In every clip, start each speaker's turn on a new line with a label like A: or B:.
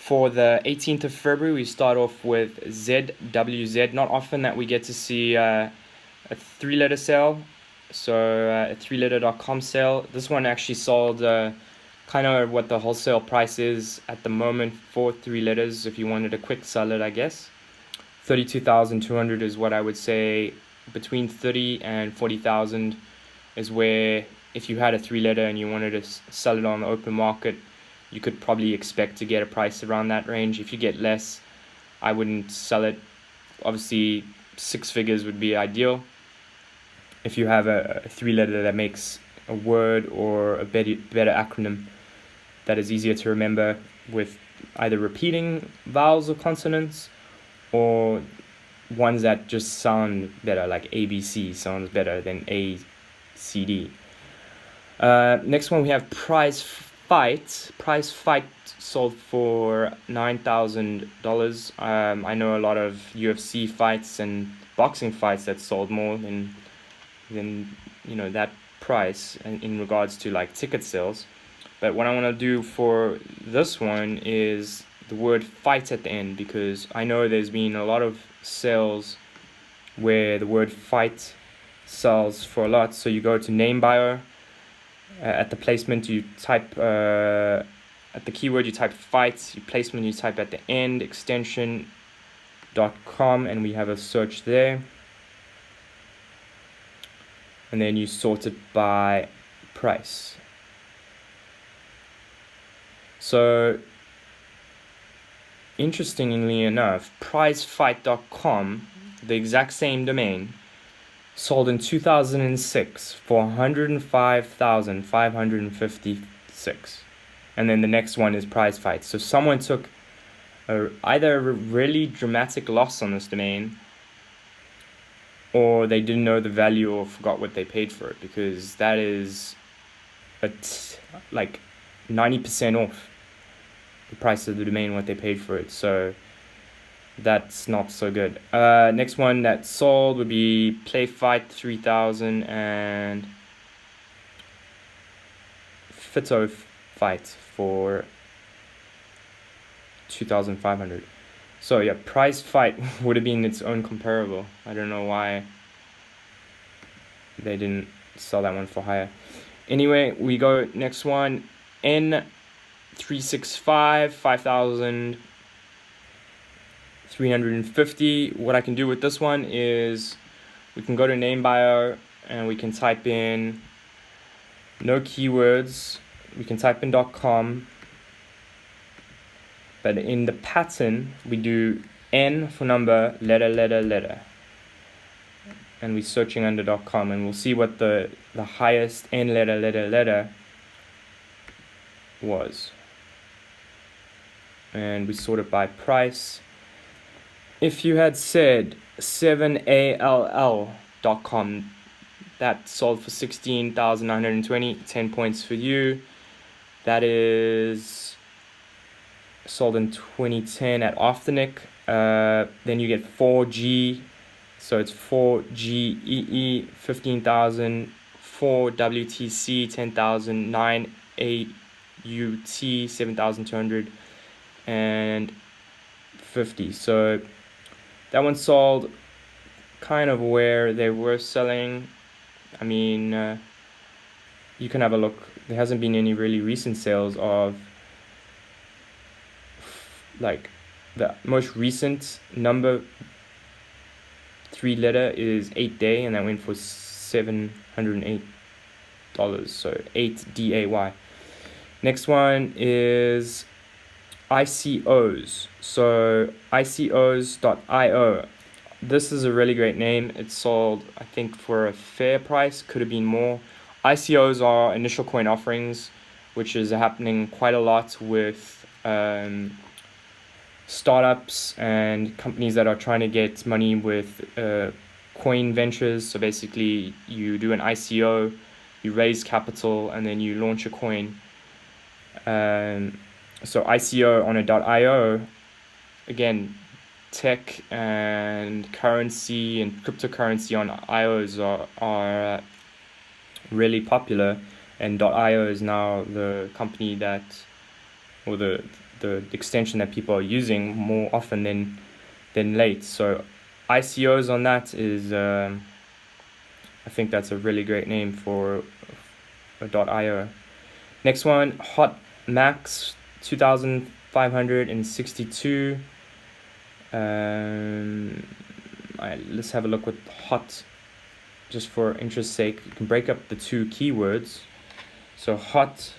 A: For the 18th of February, we start off with ZWZ. Not often that we get to see a 3-letter sale, so a 3letter.com sale. This one actually sold kind of what the wholesale price is at the moment for 3 letters if you wanted to quick sell it, I guess. 32,200 is what I would say. Between 30 and 40,000 is where, if you had a 3-letter and you wanted to sell it on the open market, you could probably expect to get a price around that range. If you get less, I wouldn't sell it. Obviously, 6 figures would be ideal. If you have a 3-letter that makes a word or a better acronym that is easier to remember with either repeating vowels or consonants, or ones that just sound better, like ABC sounds better than ACD. Next one we have Prize Fight. Prize Fight sold for $9,000. I know a lot of UFC fights and boxing fights that sold more than that price in regards to like ticket sales. But what I want to do for this one is the word fight at the end, because I know there's been a lot of sales where the word fight sells for a lot. So you go to name bio, at the placement you type at the keyword you type fight, your placement you type at the end extension.com, and we have a search there, and then you sort it by price. So interestingly enough, prizefight.com, the exact same domain, sold in 2006 for $105,556. And then the next one is Prize Fight. So someone took either a really dramatic loss on this domain, or they didn't know the value or forgot what they paid for it, because that is like 90% off the price of the domain, what they paid for it. So that's not so good. Next one that sold would be Play Fight 3000 and Fito Fight for 2,500. So yeah, Prize Fight would have been its own comparable. I don't know why they didn't sell that one for higher. Anyway, we go next one, N365 5,350. What I can do with this one is we can go to name bio and we can type in no keywords. We can type in .com, but in the pattern we do N for number, letter, and we're searching under .com, and we'll see what the highest N letter was, and we sort it by price. If you had said 7all.com, that sold for 16,920, 10 points for you. That is sold in 2010 at Afternic. Then you get 4G, so it's 4GEE, 15,000, 4WTC, 10,000, 9AUT, 7,250. So that one sold kind of where they were selling. I mean, you can have a look. There hasn't been any really recent sales of, like, the most recent number 3-letter is 8day, and that went for $708. So 8DAY. Next one is ICOs. So ICOs.io. This is a really great name. It sold, I think, for a fair price. Could have been more. ICOs are initial coin offerings, which is happening quite a lot with startups and companies that are trying to get money with coin ventures. So basically, you do an ICO, you raise capital, and then you launch a coin. So ICO on a .io, again, tech and currency and cryptocurrency on IOs are really popular, and .io is now the company that, or the the extension that people are using more often than late. So ICOs on that is I think that's a really great name for a .io. Next one, Hot Max 2562. Let's have a look with hot, just for interest's sake. You can break up the two keywords. So hot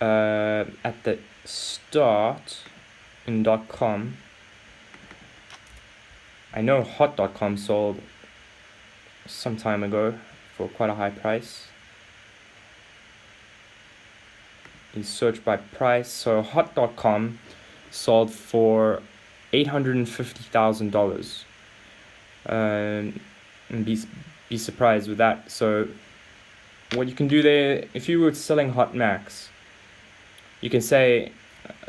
A: at the start in .com. I know hot.com sold some time ago for quite a high price. You search by price. So hot.com sold for $850,000. And be surprised with that. So what you can do there, if you were selling Hot Max, you can say,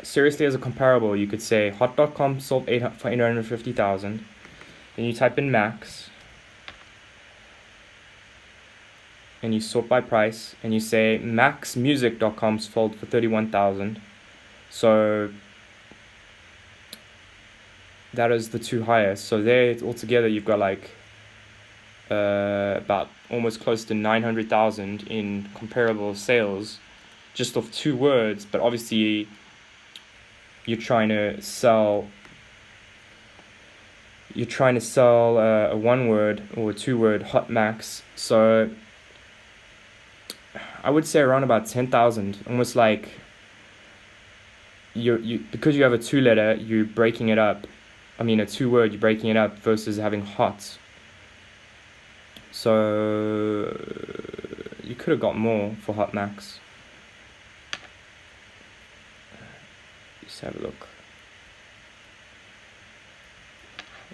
A: seriously, as a comparable, you could say hot.com sold for $850,000. Then you type in Max, and you sort by price, and you say maxmusic.com sold for $31,000. So that is the two highest. So there altogether you've got like about almost close to 900,000 in comparable sales just off two words. But obviously you're trying to sell a one word or a two word Hot Max. So I would say around about 10,000, almost like you because you have a two letter, you're breaking it up. I mean, a two word, you're breaking it up versus having hot. So you could have got more for Hot Max. Just have a look.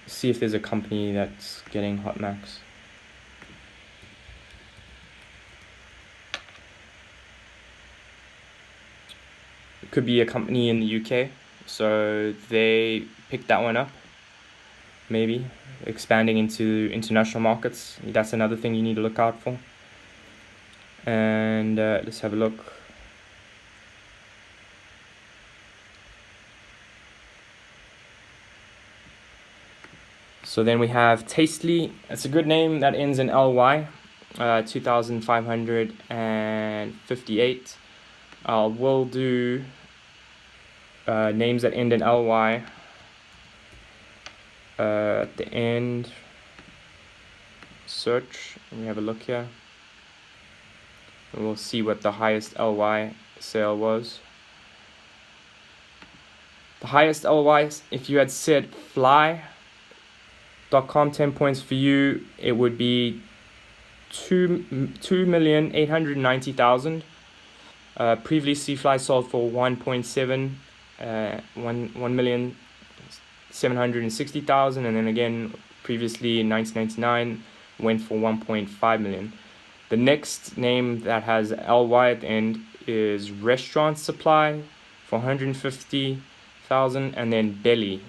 A: See if there's a company that's getting Hot Max. It could be a company in the UK, so they picked that one up. Maybe expanding into international markets. That's another thing you need to look out for. And let's have a look. So then we have Tastely. It's a good name that ends in LY. 2,558. We'll do names that end in LY at the end. Search. Let me have a look here. And we'll see what the highest LY sale was. The highest LY, if you had said fly.com, 10 points for you, it would be 2,890,000. Previously, Fly sold for 1.7, 1,760,000, and then again, previously in 1999, went for 1.5 million. The next name that has LY at the end is Restaurant Supply for 150,000, and then Belly,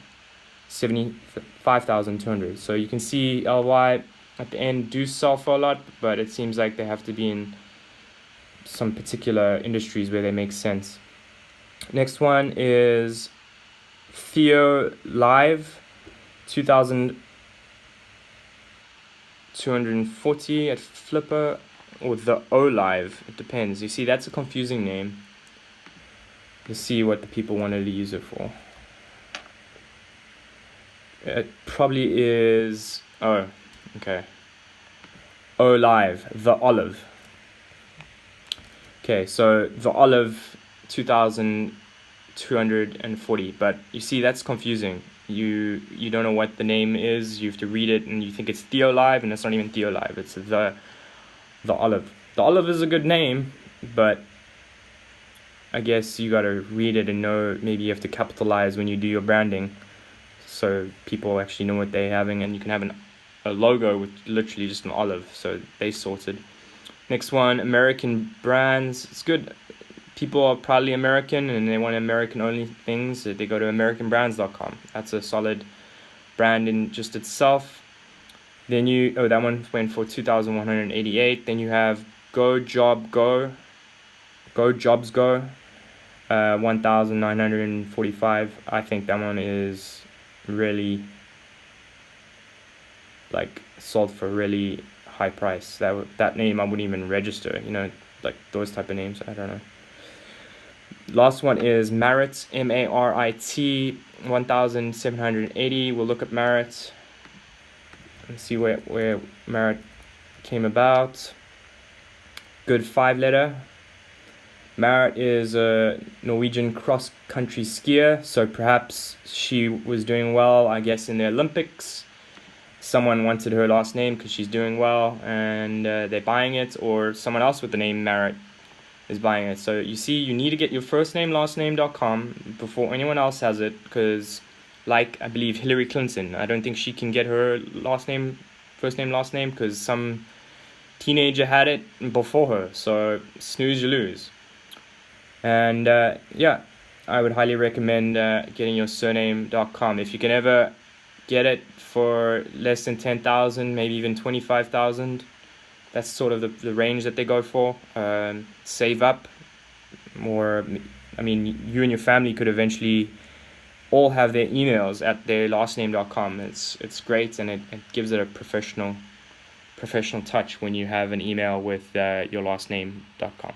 A: 75,200. So you can see LY at the end do sell for a lot, but it seems like they have to be in some particular industries where they make sense. Next one is Theo Live, 2,240 at Flippa, or the O Live. It depends. You see, that's a confusing name. Let's see what the people wanted to use it for. It probably is. Oh, okay. O Live, the Olive. Okay, so the Olive, 2,240, but you see, that's confusing. You don't know what the name is. You have to read it, and you think it's Theo Live, and it's not even Theo Live. It's the Olive. The Olive is a good name, but I guess you gotta read it and know. Maybe you have to capitalize when you do your branding, so people actually know what they're having, and you can have a logo with literally just an olive. So they sorted. Next one, American brands. It's good. People are probably American and they want American only things. They go to AmericanBrands.com. That's a solid brand in just itself. Then that one went for 2,188. Then you have Go Jobs Go. $1,945. I think that one is really like sold for a really high price. That name I wouldn't even register, like those type of names. I don't know. Last one is Marit, M-A-R-I-T, 1,780. We'll look at Marit and see where Marit came about. Good 5-letter. Marit is a Norwegian cross-country skier, so perhaps she was doing well, I guess, in the Olympics. Someone wanted her last name because she's doing well, and they're buying it, or someone else with the name Marit is buying it. So you see, you need to get your first name, last name.com before anyone else has it, because like I believe Hillary Clinton, I don't think she can get her last name, first name, last name, because some teenager had it before her. So snooze, you lose. And yeah, I would highly recommend getting your surname.com. If you can ever get it for less than 10,000, maybe even 25,000, that's sort of the range that they go for. Save up, or I mean, you and your family could eventually all have their emails at their lastname.com. It's great, and it gives it a professional touch when you have an email with your lastname.com.